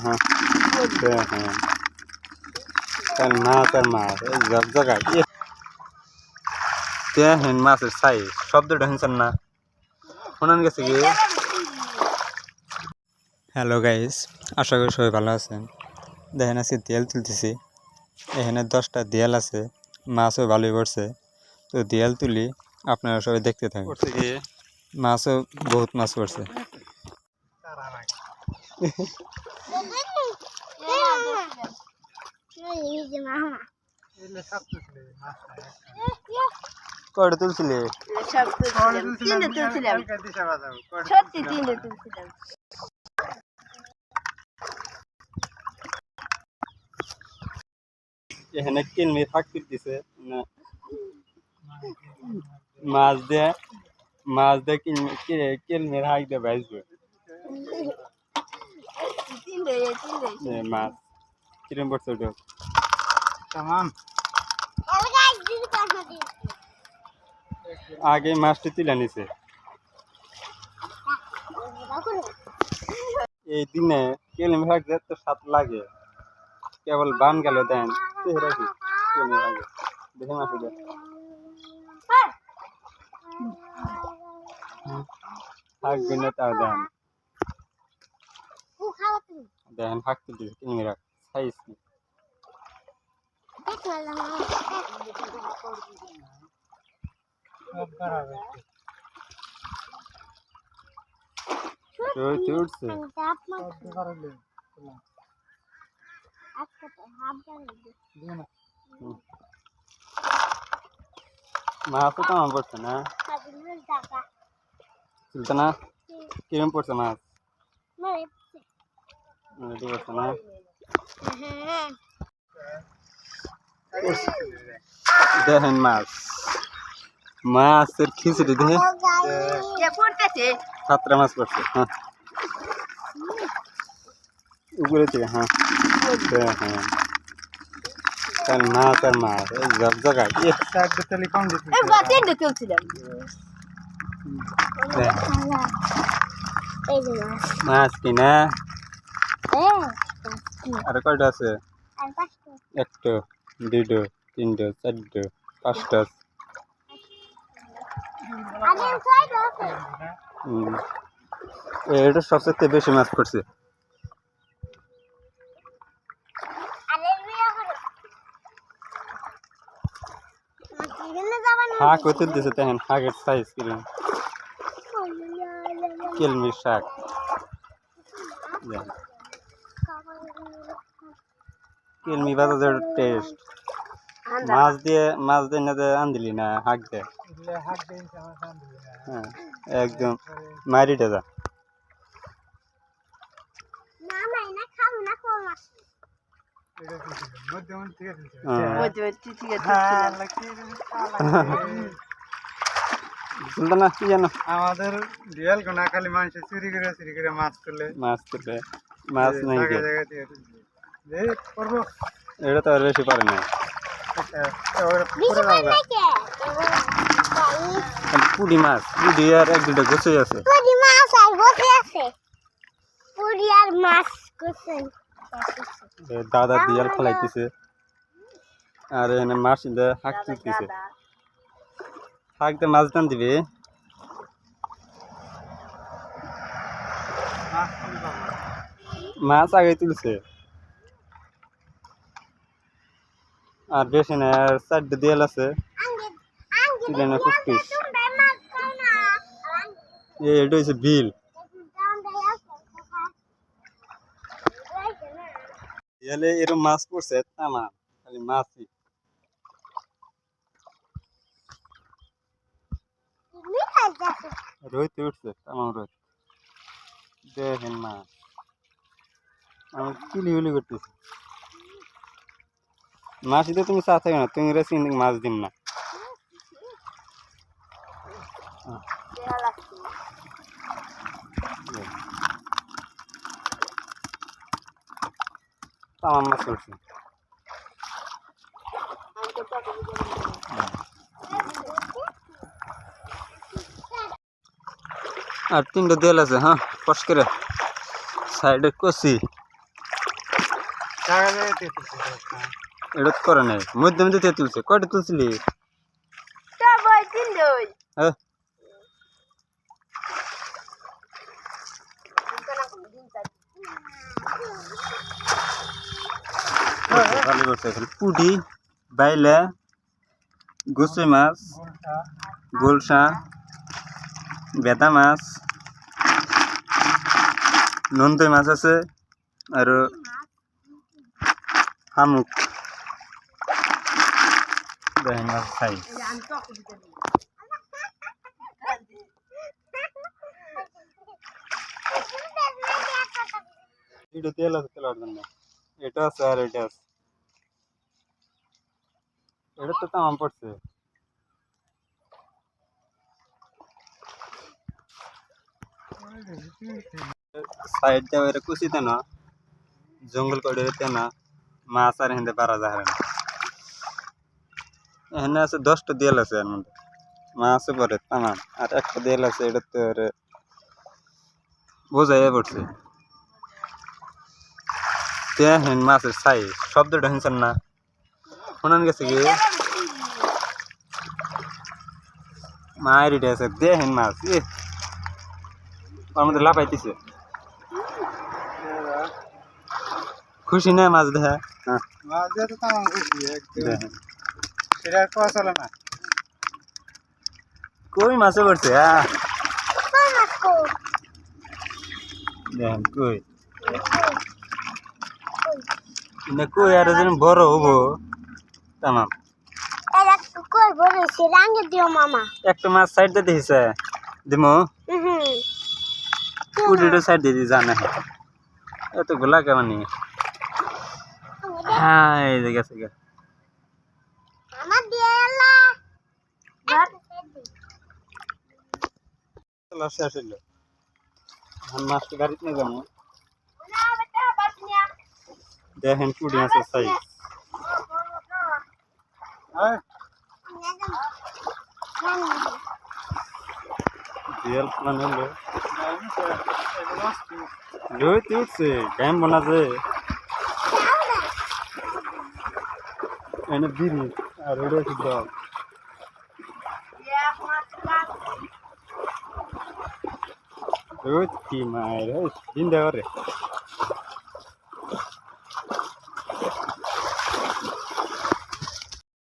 হ্যাঁ হ্যাঁ কারণ মাছ আর মাছ এই সব জায়গায় দেখেন মাছের সাইজ শব্দটা শুনছেন না শোনান গেছে কি। হ্যালো গাইস, আশা করি সবাই ভালো আছেন। দেখেন আজকে দেয়াল তুলতেছি, এখানে 10টা দেয়াল আছে, মাছও ভালোই পড়ছে। তো দেয়াল তুলি, আপনারা সবাই দেখতে থাকেন। মাছও বহুত মাছ পড়ছে। কয়টা তুলছিলে? এখানে কিলমি ফাঁক দিতেছে মাছ দিয়ে কিলমির হাঁক দিয়ে ভাজবে মাছ কিরম পড়ছে ওটা তামাম। আগে মাছটি তুলে নিছে, এই দিনে কিলমি ফাঁক দিয়ে তো স্বাদ লাগে, কেবল বান গেল দেন দেখে মাছ থাকবে না তাও দেন দেখেন ফাঁকতে দিবে কিলমিরা সাইজ কি উঠছে। মাছও তো আমার পড়ছে না, চলছে না। কিরম পড়ছে মাছ? পড়ছে না। দেখেন মাছের খিচুড়ি দেখে 7টা মাছ পড়ছে। হ্যাঁ উপরে থেকে হ্যাঁ হ্যাঁ কারণ মাছ আর মাছ এই সব জায়গায় মাছ কিনা আর কয়টা আছে? 1টো 2টো 3টো 4টো 5টা। এটা সবচেয়ে বেশি মাছ পড়ছে। শাক হতে দিছে, দেখেন শাকের সাইজ কিরকম, কিলমির শাক। কিলমি বাজার টেস্ট মাছ দিয়ে না আনদিলি না হাঁক দে, হ্যাঁ একদম মারিটা যা। আমাদের দেয়াল কোনা খালি মানুষ চুরি করে মাছ তুলে মাছ নাই এটা তো আর বেশি পারে না। পুডি মাছ পুডি আর 1-2টা গোছাই আছে। দাদা দিয়াল ফেলাইতেছে আর এখানে মাছ হাঁক তুলতেছে, হাঁক দিয়ে মাছ টান দিবে। মাছ আগে তুলছে আর বেশি না, আর 4টে দেয়াল আছে এটা হচ্ছে বিল। এরকম মাছ পড়ছে তামা, খালি মাছই রইতে উঠছে তামাম রোদ। দেখেন মাছ আমি কিলি করতেছি। মাছই তো তুমি চা থাকবে না, তুমি রেসিং মাছ দিন না। তামাম মাছ পড়ছে। আর 3টা দেয়াল আছে, হ্যাঁ কষ করে সাইডে কষি জায়গা জায়গায় তুলছে এটা তো করে নাই মধ্যে মধ্যে তে তুলছে কয়টা তুলছিলি হ্যাঁ ভালো করছে এখন পুডি বাইলা গুসই মাছ গোলটা গোলসা বেদা মাছ নন্দই মাছ আছে আর শামুক দেখেন মাছ খাই এটা তেল আছে তেল জন্য এটা আছে আর এটা আছে এটা তো তামাম পড়ছে সাইড দিয়ে এর কুচিতে না জঙ্গল করে না মাছ আর হিন্দে পারা যায় না এখানে আছে 10টা দেয়াল আছে এর মধ্যে মাছ পরে তামাম আর একটা দেয়াল আছে এটা তো বোঝাই পড়ছে দেখেন মাছের সাইজ শব্দটা শুনছেন না শোনান গেছে কি মায়ের এটা আছে দেখেন মাছ ওর মধ্যে লাফাইতেছে খুশি না মাছ দেখা হ্যাঁ মাছ দিয়ে তো তামাম খুশি একদম দেখেন সেটা আর কোয়া চলে না কই মাছে পড়ছে দেখেন কই না কই আর যেন বড় হবো তামাম একটা মাছ সাইড দিয়ে দিয়েছে দিমো পুডিটা সাইড দিয়ে দিয়ে জানে এত গোলা কেমন হ্যাঁ এই যে গেছে গে শেষ হইল এখন মাছটা গাড়িতে নিয়ে যাবো দেখেন পুডি মাছের সাইজ হ্যাঁ রিয়েল প্ল্যান হলো লইতে উঠছে টাইম বানাছে এনে বিরি আর ওটা হচ্ছে ডাল কি মায়ের দিন দেওয়ারে